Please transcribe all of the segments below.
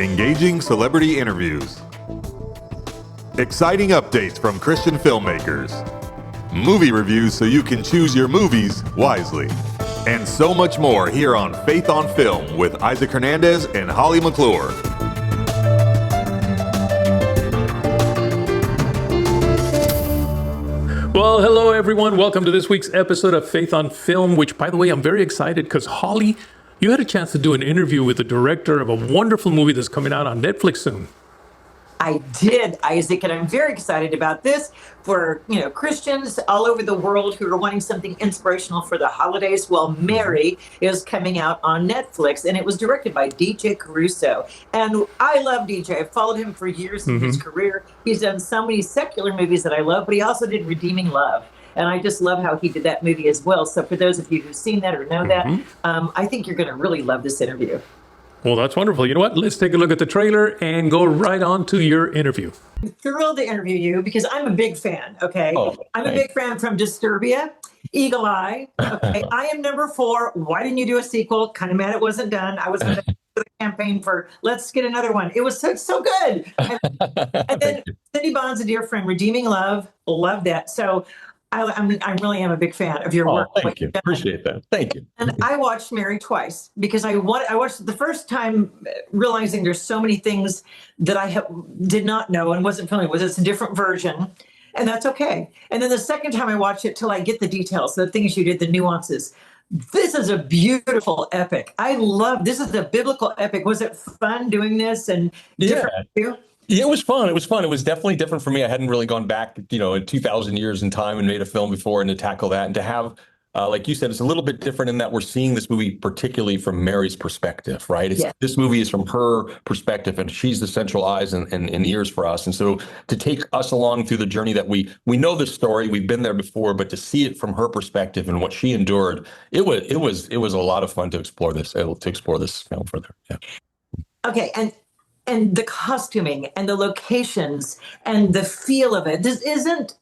engaging celebrity interviews, exciting updates from Christian filmmakers, movie reviews so you can choose your movies wisely, and so much more here on Faith on Film with Isaac Hernandez and Holly McClure. Well, hello everyone. Welcome to this week's episode of Faith on Film, which, by the way, I'm very excited because Holly, you had a chance to do an interview with the director of a wonderful movie that's coming out on Netflix soon. I did, Isaac, and I'm very excited about this for, Christians all over the world who are wanting something inspirational for the holidays. Well, Mary is coming out on Netflix, and it was directed by DJ Caruso. And I love DJ. I've followed him for years in his career. He's done so many secular movies that I love, but he also did Redeeming Love. And I just love how he did that movie as well. So for those of you who've seen that or know that, I think you're going to really love this interview. Well, that's wonderful. You know what? Let's take a look at the trailer and go right on to your interview. I'm thrilled to interview you because I'm a big fan, okay? I'm a big fan from Disturbia, Eagle Eye, okay? I Am Number 4. Why didn't you do a sequel? Kind of mad it wasn't done. I was going to do the campaign for let's get another one. It was so good. And then Cindy Bond's a dear friend, Redeeming Love. Love that. So I really am a big fan of your work. Thank you. Appreciate that. Thank you. And I watched Mary twice because I watched it the first time realizing there's so many things that I did not know and wasn't familiar with. It's a different version, and that's okay. And then the second time I watched it till I get the details, the things you did, the nuances. This is a beautiful epic. I love this. Is a biblical epic. Was it fun doing this and different for you? Yeah, it was fun. It was fun. It was definitely different for me. I hadn't really gone back, in 2,000 years in time and made a film before, and to tackle that and to have, like you said, it's a little bit different in that we're seeing this movie particularly from Mary's perspective, right? This movie is from her perspective, and she's the central eyes and ears for us. And so to take us along through the journey that we know this story, we've been there before, but to see it from her perspective and what she endured, it was a lot of fun to explore this film further. Yeah. Okay, and the costuming and the locations and the feel of it. This isn't,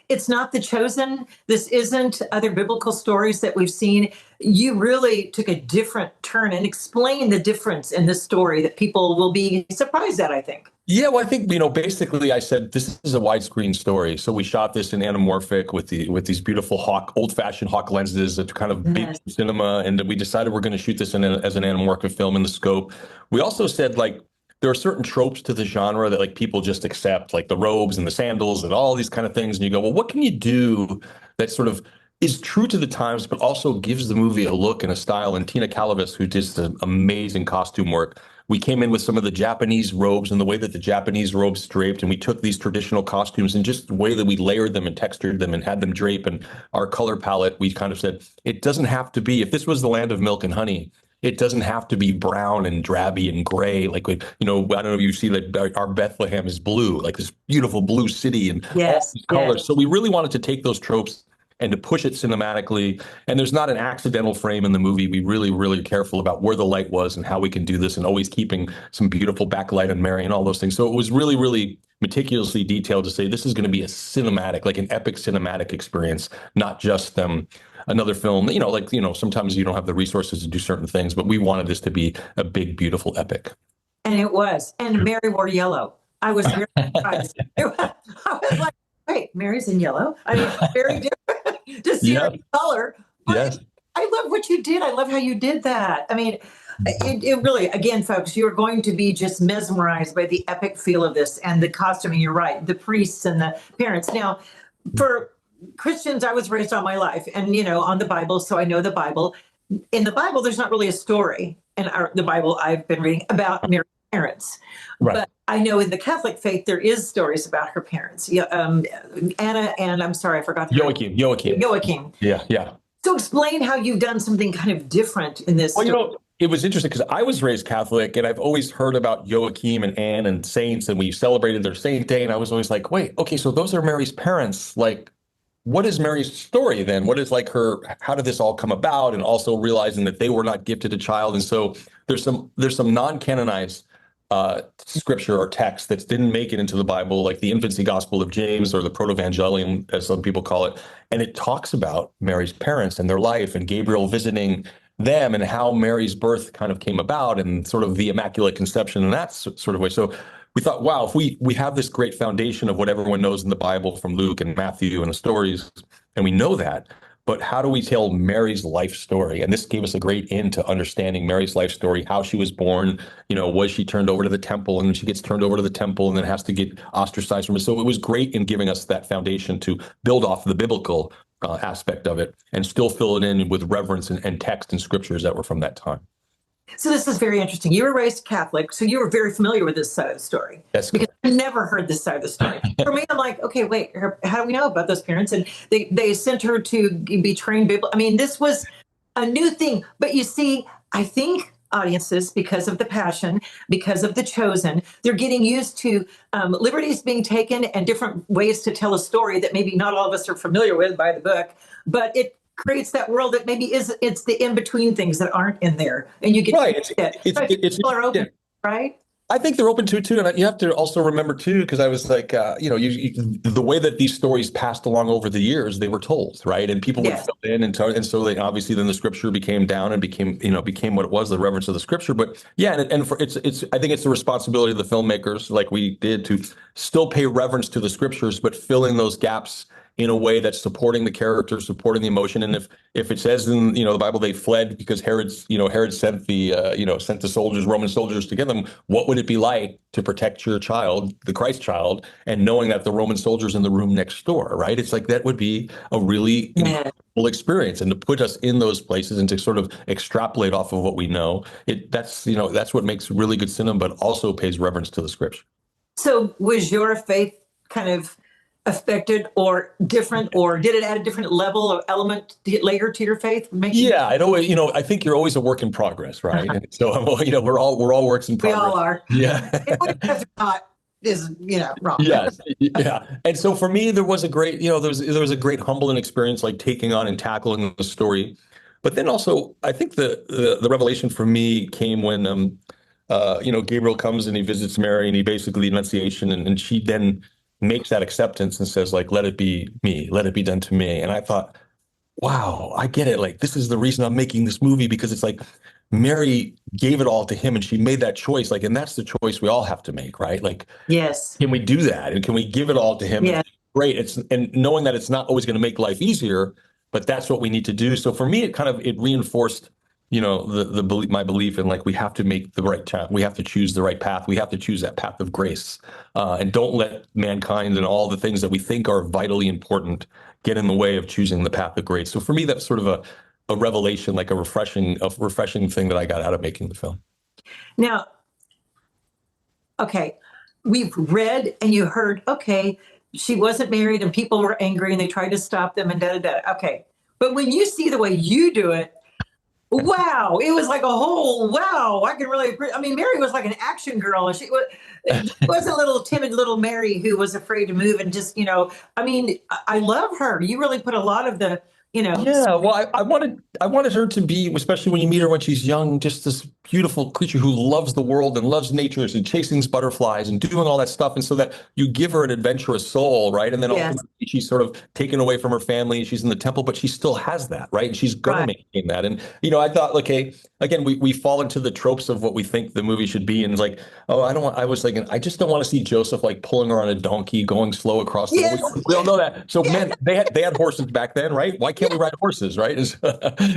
it's not The Chosen. This isn't other biblical stories that we've seen. You really took a different turn and explained the difference in this story that people will be surprised at, I think. Yeah, well, I think, basically I said this is a widescreen story. So we shot this in anamorphic with these beautiful old-fashioned Hawk lenses that kind of big cinema. And we decided we're going to shoot this as an anamorphic film in the scope. We also said, there are certain tropes to the genre that people just accept, like the robes and the sandals and all these kind of things. And you go, well, what can you do that sort of is true to the times, but also gives the movie a look and a style? And Tina Calavis, who did some amazing costume work, we came in with some of the Japanese robes and the way that the Japanese robes draped. And we took these traditional costumes and just the way that we layered them and textured them and had them drape. And our color palette, we kind of said, it doesn't have to be, if this was the land of milk and honey, it doesn't have to be brown and drabby and gray. I don't know if you see that our Bethlehem is blue, like this beautiful blue city and all these colors. So we really wanted to take those tropes and to push it cinematically. And there's not an accidental frame in the movie. We really, really careful about where the light was and how we can do this, and always keeping some beautiful backlight on Mary and all those things. So it was really, really meticulously detailed to say this is going to be a cinematic, like an epic cinematic experience, not just another film. Sometimes you don't have the resources to do certain things, but we wanted this to be a big, beautiful epic. And it was. And Mary wore yellow. I was very surprised. I was like, wait, Mary's in yellow? I mean, very different to see her color. But I love what you did. I love how you did that. I mean, it really, again, folks, you're going to be just mesmerized by the epic feel of this and the costuming. You're right. The priests and the parents. Now, for Christians, I was raised all my life and, on the Bible. So I know the Bible. In the Bible, there's not really a story in the Bible I've been reading about Mary's parents. Right. But I know in the Catholic faith, there is stories about her parents. Anna and I'm sorry, I forgot. Joachim. Yeah. So explain how you've done something kind of different in this. Well, it was interesting because I was raised Catholic and I've always heard about Joachim and Anne and saints, and we celebrated their saint day. And I was always like, wait, okay, so those are Mary's parents. What is Mary's story then? What is how did this all come about? And also realizing that they were not gifted a child. And so there's some non-canonized scripture or text that didn't make it into the Bible, like the infancy gospel of James or the proto-evangelium, as some people call it. And it talks about Mary's parents and their life and Gabriel visiting them and how Mary's birth kind of came about and sort of the Immaculate Conception in that sort of way. So we thought, wow, if we have this great foundation of what everyone knows in the Bible from Luke and Matthew and the stories, and we know that, but how do we tell Mary's life story? And this gave us a great in to understanding Mary's life story, how she was born, was she turned over to the temple, and she gets turned over to the temple and then has to get ostracized from it. So it was great in giving us that foundation to build off the biblical aspect of it and still fill it in with reverence and text and scriptures that were from that time. So this is very interesting. You were raised Catholic, so you were very familiar with this side of the story. That's because I never heard this side of the story. For me, I'm like, okay, wait, how do we know about those parents? And they sent her to be trained. I mean, this was a new thing. But you see, I think audiences, because of the Passion, because of the Chosen, they're getting used to liberties being taken and different ways to tell a story that maybe not all of us are familiar with by the book, but it creates that world that maybe it's the in-between things that aren't in there, and you get people are open, right? I think they're open to it too, and you have to also remember too, because I was like, the way that these stories passed along over the years, they were told, right, and people would fill in, and so they obviously then the scripture became down and became what it was, the reverence of the scripture. But yeah, and it's I think it's the responsibility of the filmmakers, like we did, to still pay reverence to the scriptures, but fill in those gaps in a way that's supporting the character, supporting the emotion. And if it says in the Bible they fled because Herod sent the soldiers, Roman soldiers, to get them, what would it be like to protect your child, the Christ child, and knowing that the Roman soldiers in the room next door, right? It's like that would be a really incredible experience, and to put us in those places and to sort of extrapolate off of what we know, that's what makes really good cinema, but also pays reverence to the scripture. So was your faith kind of affected or different, or did it add a different level of element later to your faith? I think you're always a work in progress, right? And so we're all works in progress. We all are. Yeah. Is wrong. Yes. Yeah. And so for me, there was a great, there was a great humbling experience, like taking on and tackling the story. But then also, I think the revelation for me came when Gabriel comes and he visits Mary, and he basically the Annunciation, and she then makes that acceptance and says, like, let it be me, let it be done to me. And I thought, wow, I get it. Like, this is the reason I'm making this movie, because it's like Mary gave it all to him and she made that choice. Like, and that's the choice we all have to make, right? Like, yes, can we do that? And can we give it all to him? Yeah. Great. And knowing that it's not always going to make life easier, but that's what we need to do. So for me, it reinforced my belief in, like, we have to make the right choice. We have to choose the right path. We have to choose that path of grace, and don't let mankind and all the things that we think are vitally important get in the way of choosing the path of grace. So for me, that's sort of a revelation, like a refreshing thing that I got out of making the film. Now, okay, we've read and you heard, okay, she wasn't married and people were angry and they tried to stop them and da-da-da. Okay, but when you see the way you do it, wow, it was like a whole wow. I can really agree. I mean, Mary was like an action girl. She was a little timid little Mary who was afraid to move, and just, I mean, I love her. You really put a lot of the, Yeah, well, I wanted her to be, especially when you meet her when she's young, just this beautiful creature who loves the world and loves nature and chasing butterflies and doing all that stuff. And so that you give her an adventurous soul, right? And then ultimately she's sort of taken away from her family. She's in the temple, but she still has that, right? And she's going to maintain that. And, I thought, okay, again, we fall into the tropes of what we think the movie should be. And it's like, I was thinking, I just don't want to see Joseph like pulling her on a donkey, going slow across the road. We all know that. So, man, they had horses back then, right? Why can't we ride horses, right?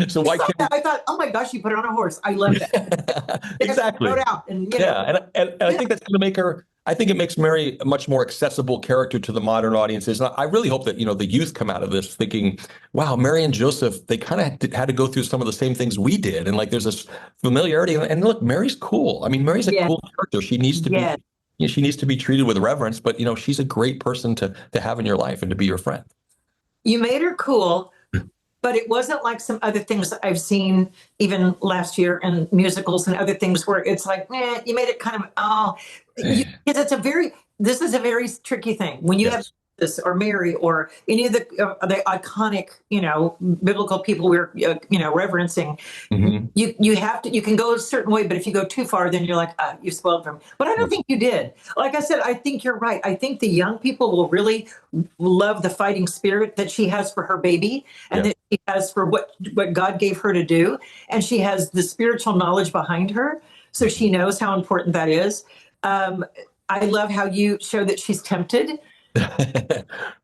So why can't I thought, oh my gosh, you put her on a horse. I love that. Exactly. And I think that's going to make her. I think it makes Mary a much more accessible character to the modern audiences. And I really hope that the youth come out of this thinking, wow, Mary and Joseph, they kind of had to go through some of the same things we did, and like there's this familiarity. And look, Mary's cool. I mean, Mary's a cool character. She needs to be. She needs to be treated with reverence. But she's a great person to have in your life and to be your friend. You made her cool. But it wasn't like some other things that I've seen even last year in musicals and other things where it's like, you made it kind of, because this is a very tricky thing. When you have or Mary or any of the iconic, biblical people we're, reverencing. You have to, you can go a certain way, but if you go too far, then you're like, you spoiled them. But I don't think you did. Like I said, I think you're right. I think the young people will really love the fighting spirit that she has for her baby and that she has for what God gave her to do. And she has the spiritual knowledge behind her. So she knows how important that is. I love how you show that she's tempted.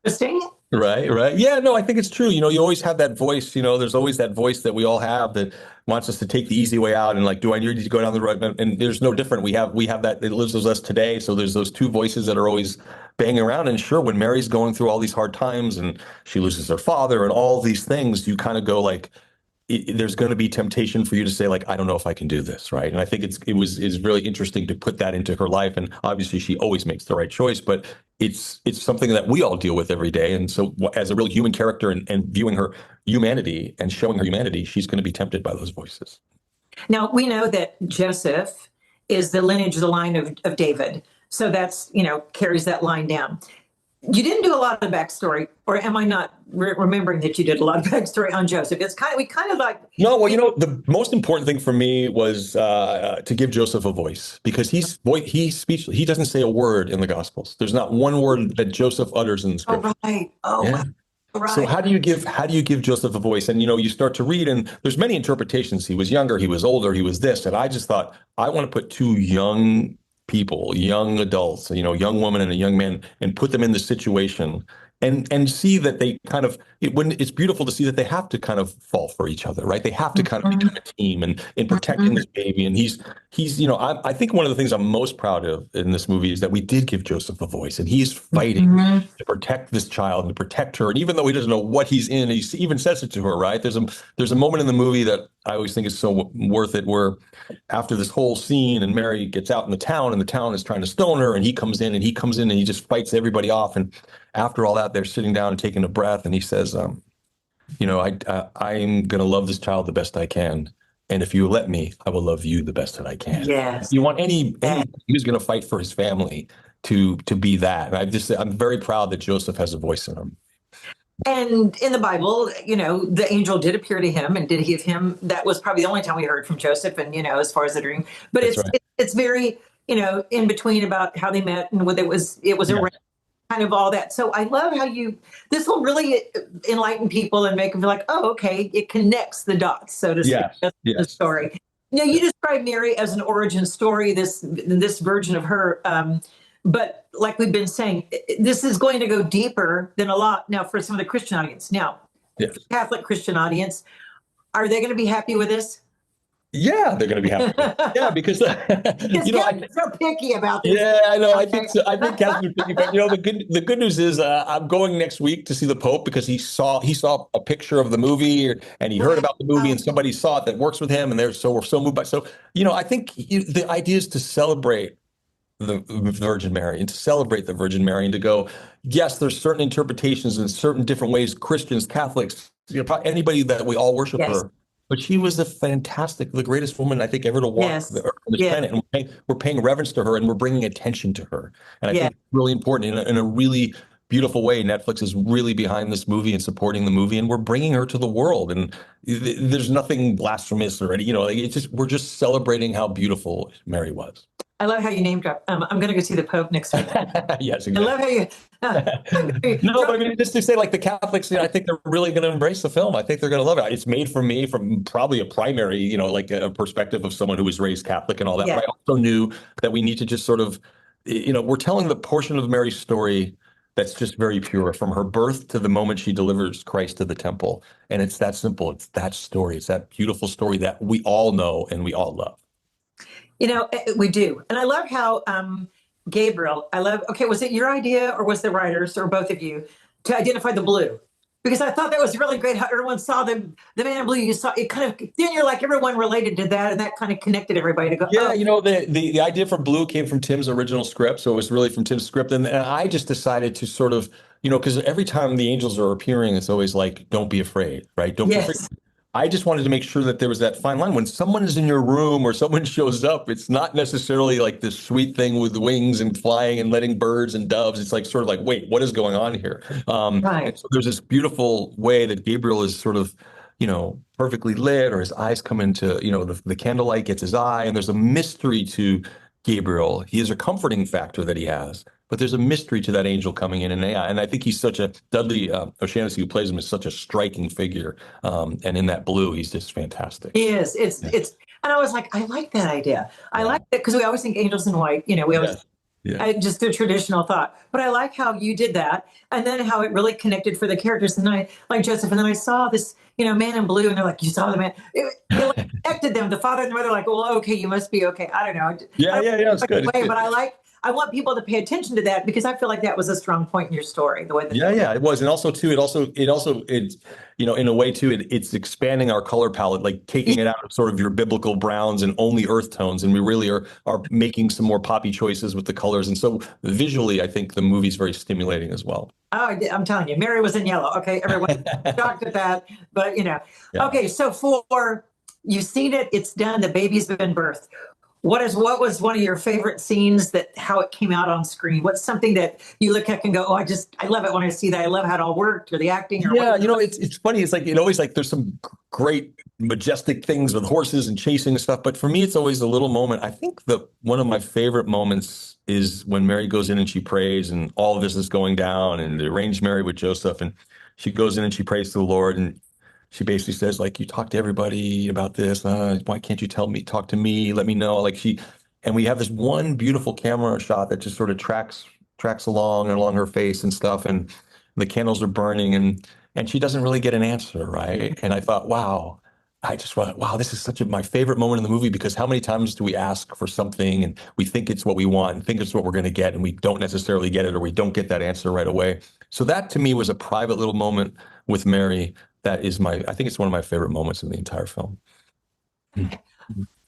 Interesting. Right. Yeah, no, I think it's true. You always have that voice, there's always that voice that we all have that wants us to take the easy way out and like, do I need to go down the road? And there's no different. We have that, it lives with us today. So there's those two voices that are always banging around. And sure, when Mary's going through all these hard times and she loses her father and all these things, you kind of go like, there's going to be temptation for you to say like, I don't know if I can do this, right? And I think it's really interesting to put that into her life. And obviously she always makes the right choice, but it's something that we all deal with every day. And so as a real human character and viewing her humanity and showing her humanity, she's going to be tempted by those voices. Now, we know that Joseph is the lineage, the line of David. So that's, carries that line down. You didn't do a lot of backstory, or am I not remembering that you did a lot of backstory on Joseph? It's kind of like. No, well, the most important thing for me was to give Joseph a voice, because he's speechless. He doesn't say a word in the Gospels. There's not one word that Joseph utters in the scripture. Oh, right. Oh, yeah. Right. So how do you give Joseph a voice? And you start to read, and there's many interpretations. He was younger, he was older, he was this, and I just thought I want to put two young people, young adults, young woman and a young man, and put them in the situation and see that they kind of, it's beautiful to see that they have to kind of fall for each other, right? They have to kind of become a team and in protecting this baby. And he's I think one of the things I'm most proud of in this movie is that we did give Joseph a voice, and he's fighting to protect this child and to protect her. And even though he doesn't know what he's in, he even says it to her, right? There's a moment in the movie that I always think is so worth it, where after this whole scene and Mary gets out in the town and the town is trying to stone her, and he comes in and he just fights everybody off. And after all that, they're sitting down and taking a breath, and he says, I'm going to love this child the best I can. And if you let me, I will love you the best that I can. Yes. You want any who's going to fight for his family to be that. And I'm very proud that Joseph has a voice in him. And in the Bible, the angel did appear to him and did give him, that was probably the only time we heard from Joseph and, as far as the dream, but it's very, in between about how they met and whether it was around kind of all that. So I love how this will really enlighten people and make them feel like, oh, okay, it connects the dots, so to speak. That's the story. Now, you describe Mary as an origin story, this version of her, but like we've been saying, this is going to go deeper than a lot now for some of the Christian audience. Now, Catholic Christian audience, are they going to be happy with this? Yeah, they're going to be happy. Yeah, because I'm so picky about this. Yeah, I know. I think so. I think Catholics are picky, but the good news is I'm going next week to see the Pope, because he saw a picture of the movie, and he heard about the movie, and somebody saw it that works with him, and we're so moved by. So I think the idea is to celebrate the Virgin Mary and to celebrate the Virgin Mary and to go, yes, there's certain interpretations in certain different ways, Christians, Catholics, anybody that we all worship her. But she was the greatest woman I think ever to walk the earth on this planet. And we're paying reverence to her, and we're bringing attention to her. And I think it's really important in a really beautiful way. Netflix is really behind this movie and supporting the movie, and we're bringing her to the world. And there's nothing blasphemous or we're just celebrating how beautiful Mary was. I love how you name drop. I'm going to go see the Pope next week. Yes, exactly. I love how you. No, but I mean, just to say, like the Catholics, I think they're really going to embrace the film. I think they're going to love it. It's made for me from probably a primary, like a perspective of someone who was raised Catholic and all that. Yeah. But I also knew that we need to just sort of, we're telling the portion of Mary's story that's just very pure, from her birth to the moment she delivers Christ to the temple. And it's that simple. It's that story. It's that beautiful story that we all know and we all love. We do. And I love how Gabriel, was it your idea or was the writers or both of you to identify the blue? Because I thought that was really great how everyone saw the man in blue. You saw it kind of, then you're like, everyone related to that, and that kind of connected everybody to go. Yeah, the idea for blue came from Tim's original script. So it was really from Tim's script. And I just decided to sort of, because every time the angels are appearing, it's always like, don't be afraid, right? Don't be afraid. I just wanted to make sure that there was that fine line. When someone is in your room or someone shows up, it's not necessarily like this sweet thing with wings and flying and letting birds and doves. It's like sort of like, wait, what is going on here? And so there's this beautiful way that Gabriel is sort of, perfectly lit, or his eyes come into, the candlelight gets his eye, and there's a mystery to Gabriel. He is a comforting factor that he has, but there's a mystery to that angel coming in. And I think he's such a, Dudley O'Shaughnessy, who plays him, is such a striking figure. And in that blue, he's just fantastic. He is. And I was like, I like that idea. I like that because we always think angels in white. We always just a traditional thought. But I like how you did that, and then how it really connected for the characters. And I like Joseph, and then I saw this, man in blue, and they're like, you saw the man. It like connected them. The father and the mother, like, well, okay, you must be okay. I don't know. Yeah, it's good. But I want people to pay attention to that, because I feel like that was a strong point in your story. The way that it was. And also too, it's in a way too, it's expanding our color palette, like taking it out of sort of your biblical browns and only earth tones. And we really are making some more poppy choices with the colors. And so visually, I think the movie's very stimulating as well. Oh, I'm telling you, Mary was in yellow. Okay, everyone shocked at that, but Okay, so for you've seen it, it's done. The baby's been birthed. What was one of your favorite scenes, how it came out on screen? What's something that you look at and go, oh, I love it when I see that. I love how it all worked, or the acting. Or it's funny. It's like, always like there's some great majestic things with horses and chasing and stuff. But for me, it's always a little moment. I think one of my favorite moments is when Mary goes in and she prays, and all of this is going down, and the arranged marriage with Joseph, and she goes in and she prays to the Lord, and she basically says, like, you talk to everybody about this. Why can't you talk to me? Let me know. And we have this one beautiful camera shot that just sort of tracks along her face and stuff. And the candles are burning, and she doesn't really get an answer. Right. And I thought, wow, this is my favorite moment in the movie, because how many times do we ask for something and we think it's what we want and think it's what we're going to get, and we don't necessarily get it, or we don't get that answer right away. So that to me was a private little moment with Mary. That is I think it's one of my favorite moments in the entire film.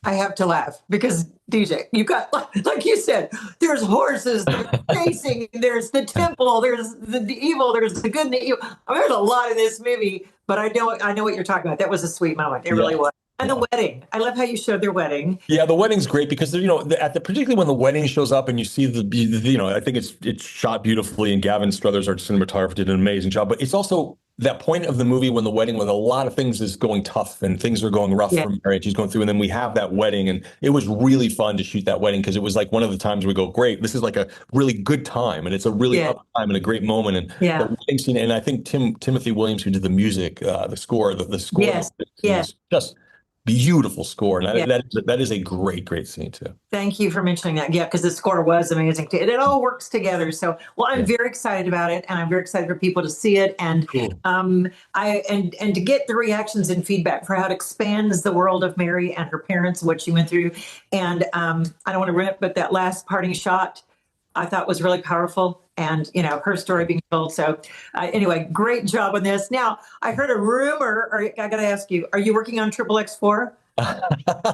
I have to laugh because, DJ, you got, like you said, there's horses, there's racing, there's the temple, there's the evil, there's the good and the evil. I mean, there's a lot in this movie, but I know what you're talking about. That was a sweet moment. It really was. And the wedding. I love how you showed their wedding. Yeah, the wedding's great because, particularly when the wedding shows up and you see I think it's shot beautifully, and Gavin Struthers, our cinematographer, did an amazing job. But it's also that point of the movie when the wedding, when a lot of things is going tough and things are going rough for Mary, and she's going through, and then we have that wedding, and it was really fun to shoot that wedding, because it was like one of the times we go, great, this is like a really good time, and it's a really up time and a great moment. And the wedding scene, and I think Timothy Williams, who did the music, the score, the score, is just beautiful score, and that is a great scene too. Thank you for mentioning that. Yeah, because the score was amazing too. It all works together. So, I'm very excited about it, and I'm very excited for people to see it, and and to get the reactions and feedback for how it expands the world of Mary and her parents, what she went through. And I don't want to ruin it, but that last parting shot I thought was really powerful, and her story being told. So anyway, great job on this. Now, I heard a rumor, or I got to ask you, are you working on Triple X4?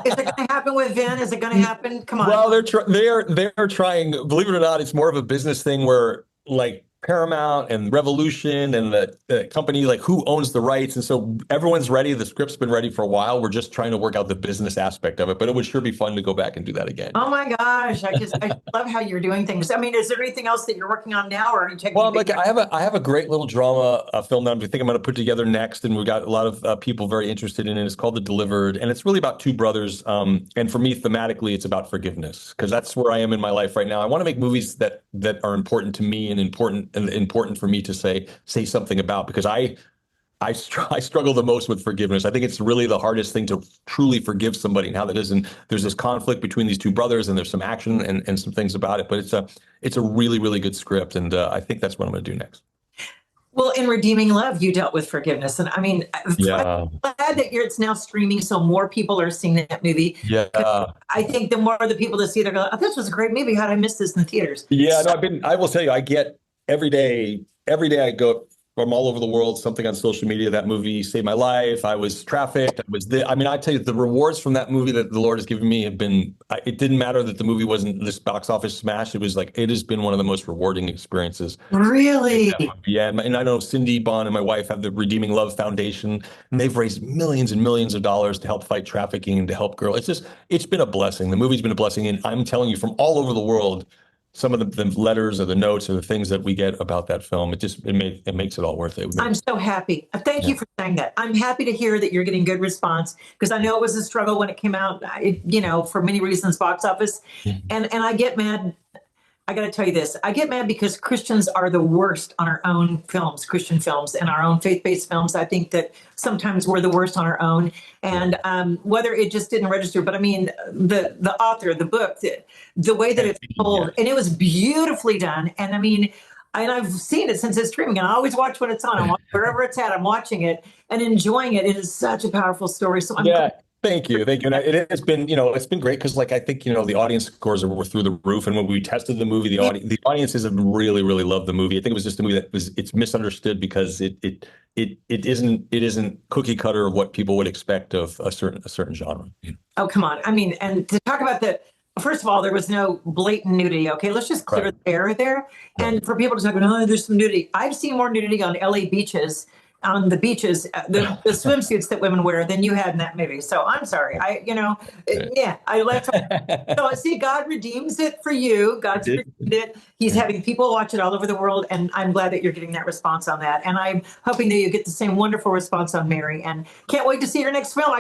Is it going to happen with Vin? Is it going to happen? Come on. Well, they're trying. Believe it or not, it's more of a business thing where, like, Paramount and Revolution and the company, like, who owns the rights, and so everyone's ready. The script's been ready for a while. We're just trying to work out the business aspect of it, but it would sure be fun to go back and do that again. Oh my gosh, I love how you're doing things. I mean, is there anything else that you're working on now, or are you taking? Well, I have a great little drama film that I think I'm going to put together next, and we've got a lot of people very interested in it. It's called The Delivered, and it's really about two brothers. And for me, thematically, it's about forgiveness, because that's where I am in my life right now. I want to make movies that are important to me and important for me to say something about, because I struggle the most with forgiveness. I think it's really the hardest thing to truly forgive somebody, and how that is. And there's this conflict between these two brothers, and there's some action and some things about it. But it's a really, really good script, and I think that's what I'm going to do next. Well, in Redeeming Love, you dealt with forgiveness, and I mean, I'm glad that it's now streaming, so more people are seeing that movie. Yeah, I think the more the people that see it, they're going, "Oh, this was a great movie. How did I miss this in the theaters?" Yeah, I will tell you, I get every day I go from all over the world, something on social media. That movie saved my life. I was trafficked. I mean, I tell you, the rewards from that movie that the Lord has given me have been, it didn't matter that the movie wasn't this box office smash. It was like, it has been one of the most rewarding experiences. Really? Yeah. And I know Cindy Bond and my wife have the Redeeming Love Foundation, and they've raised millions and millions of dollars to help fight trafficking and to help girls. It's been a blessing. The movie's been a blessing. And I'm telling you, from all over the world, some of the letters or the notes or the things that we get about that film, it makes it all worth it. I'm so happy. Thank you for saying that. I'm happy to hear that you're getting good response, because I know it was a struggle when it came out, for many reasons, box office. And I get mad. I got to tell you this. I get mad because Christians are the worst on our own films, Christian films, and our own faith-based films. I think that sometimes we're the worst on our own. And whether it just didn't register, but I mean, the author, the book, the way that it's told, and it was beautifully done. And I mean, and I've seen it since it's streaming, and I always watch when it's on. Wherever it's at, I'm watching it and enjoying it. It is such a powerful story. So I'm Thank you. And it has been, it's been great because, like, I think, the audience scores were through the roof. And when we tested the movie, the audiences have really, really loved the movie. I think it was just a movie it's misunderstood because it isn't cookie cutter of what people would expect of a certain genre. Oh, come on. I mean, and to talk about first of all, there was no blatant nudity. Okay, let's just clear the air there. And for people to talk about, oh, there's some nudity. I've seen more nudity on LA beaches, the swimsuits that women wear than you had in that movie. So I'm sorry. I let. So see, God redeems it for you. God's redeemed it. He's having people watch it all over the world, and I'm glad that you're getting that response on that. And I'm hoping that you get the same wonderful response on Mary. And can't wait to see your next film.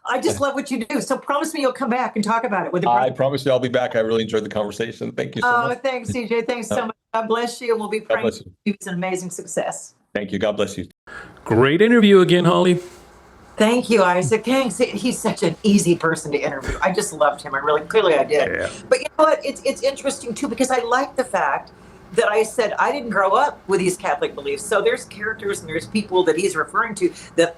I just love what you do. So promise me you'll come back and talk about it. I promise you I'll be back. I really enjoyed the conversation. Thank you so much. Oh, thanks, CJ. Thanks so much. God bless you, and we'll be praying for you. It's an amazing success. Thank you. God bless you. Great interview again, Holly. Thank you, Isaac. Thanks. He's such an easy person to interview. I just loved him. Clearly I did. Yeah. But you know what? It's interesting too, because I like the fact that I said I didn't grow up with these Catholic beliefs. So there's characters and there's people that he's referring to that,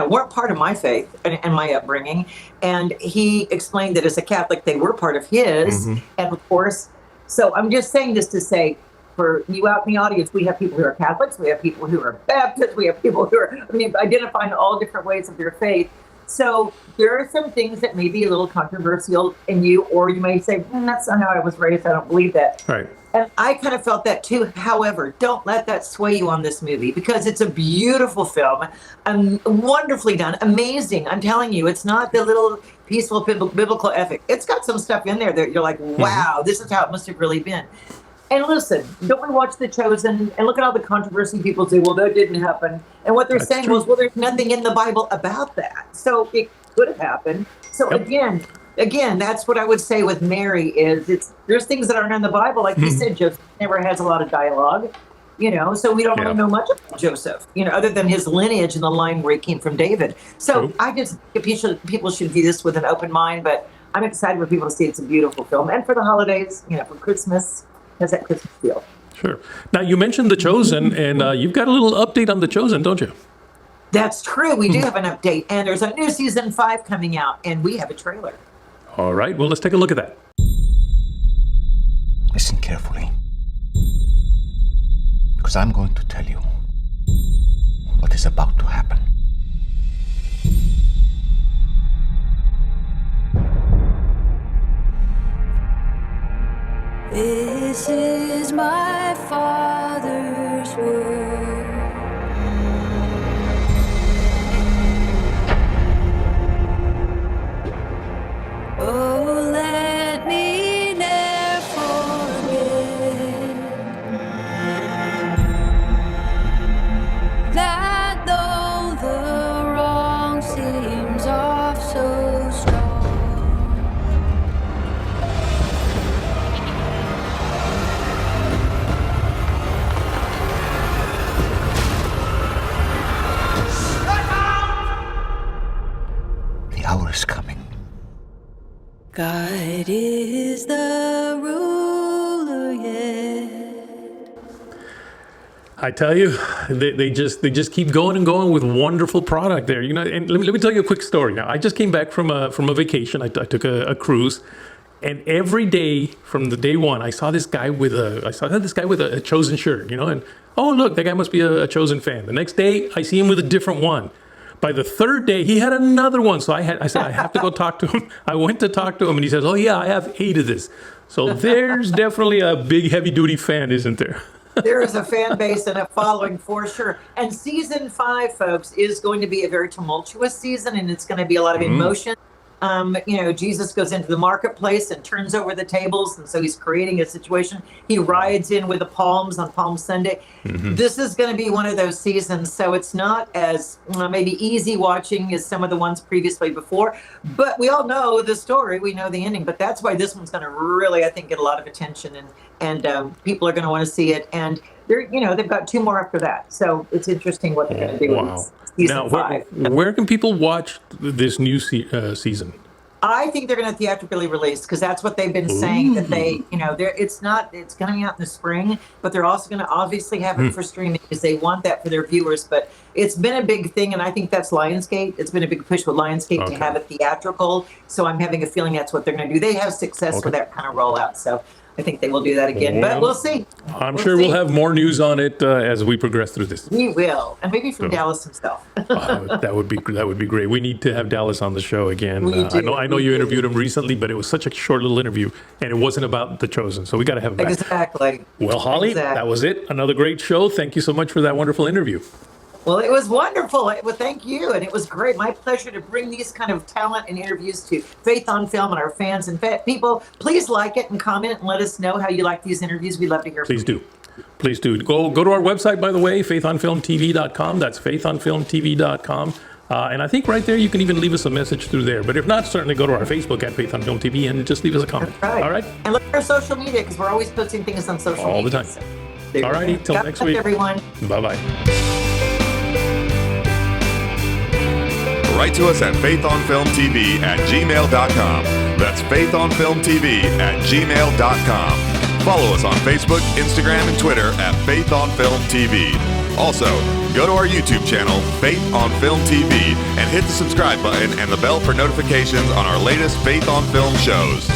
weren't part of my faith and my upbringing. And he explained that as a Catholic, they were part of his. And of course, so I'm just saying this to say, for you out in the audience, we have people who are Catholics, we have people who are Baptists, we have people who are, identifying all different ways of their faith. So there are some things that may be a little controversial in you, or you may say, that's not how I was raised, I don't believe that. Right. And I kind of felt that too. However, don't let that sway you on this movie, because it's a beautiful film, wonderfully done, amazing. I'm telling you, it's not the little peaceful biblical ethic. It's got some stuff in there that you're like, wow, this is how it must have really been. And listen, don't we watch The Chosen and look at all the controversy people say, well, that didn't happen. And what they're saying was, well, there's nothing in the Bible about that. So it could have happened. So again, that's what I would say with Mary is there's things that aren't in the Bible. Like you said, Joseph never has a lot of dialogue, so we don't really know much about Joseph, other than his lineage and the line where he came from David. So I just think people should view this with an open mind, but I'm excited for people to see it's a beautiful film. And for the holidays, for Christmas, has that Christmas feel. Sure. Now, you mentioned The Chosen, and you've got a little update on The Chosen, don't you? That's true. We do have an update, and there's a new season 5 coming out, and we have a trailer. All right. Well, let's take a look at that. Listen carefully, because I'm going to tell you what is about to happen. This is my Father's word. Oh, let me never forget that though the wrong seems off so strong. The hour is coming. God is the ruler yet. I tell you, they just keep going and going with wonderful product there. And let me tell you a quick story. Now, I just came back from a vacation. I took a cruise, And every day from the day one, I saw this guy with a Chosen shirt, and oh, look, that guy must be a Chosen fan. The next day, I see him with a different one. By the third day, he had another one. So I said, I have to go talk to him. I went to talk to him, and he says, oh, yeah, I have 8 of this. So there's definitely a big heavy-duty fan, isn't there? There is a fan base and a following for sure. And season 5, folks, is going to be a very tumultuous season, and it's going to be a lot of emotion. Jesus goes into the marketplace and turns over the tables, and so he's creating a situation. He rides in with the palms on Palm Sunday. This is going to be one of those seasons, so it's not as maybe easy watching as some of the ones previously before, but we all know the story, we know the ending, but that's why this one's going to really, I think, get a lot of attention, and people are going to want to see it, and they've got 2 more after that, so it's interesting what they're going to do. Wow. Now, where can people watch this new season? I think they're going to theatrically release, because that's what they've been saying, that it's coming out in the spring, but they're also going to obviously have it for streaming, because they want that for their viewers. But it's been a big thing, and I think that's Lionsgate. It's been a big push with Lionsgate to have it theatrical. So I'm having a feeling that's what they're going to do. They have success with that kind of rollout. So I think they will do that again, but we'll see. I'm sure we'll have more news on it as we progress through this. We will, and maybe from Dallas himself. That would be great. We need to have Dallas on the show again. I know you interviewed him recently, but it was such a short little interview, and it wasn't about The Chosen, so we got to have him back. Exactly. Well, Holly, that was it. Another great show. Thank you so much for that wonderful interview. Well, it was wonderful. Well, thank you. And it was great. My pleasure to bring these kind of talent and interviews to Faith on Film and our fans and people. Please like it and comment and let us know how you like these interviews. We'd love to hear from you. Please do. Go to our website, by the way, faithonfilmtv.com. That's faithonfilmtv.com. And I think right there you can even leave us a message through there. But if not, certainly go to our Facebook at Faith on Film TV and just leave us a comment. Right. All right? And look at our social media, because we're always posting things on social media. All the time. So all righty. Till next week. Everyone. Bye-bye. Write to us at faithonfilmtv@gmail.com. That's faithonfilmtv@gmail.com. Follow us on Facebook, Instagram, and Twitter at Faith on Film TV. Also, go to our YouTube channel, Faith on Film TV, and hit the subscribe button and the bell for notifications on our latest Faith on Film shows.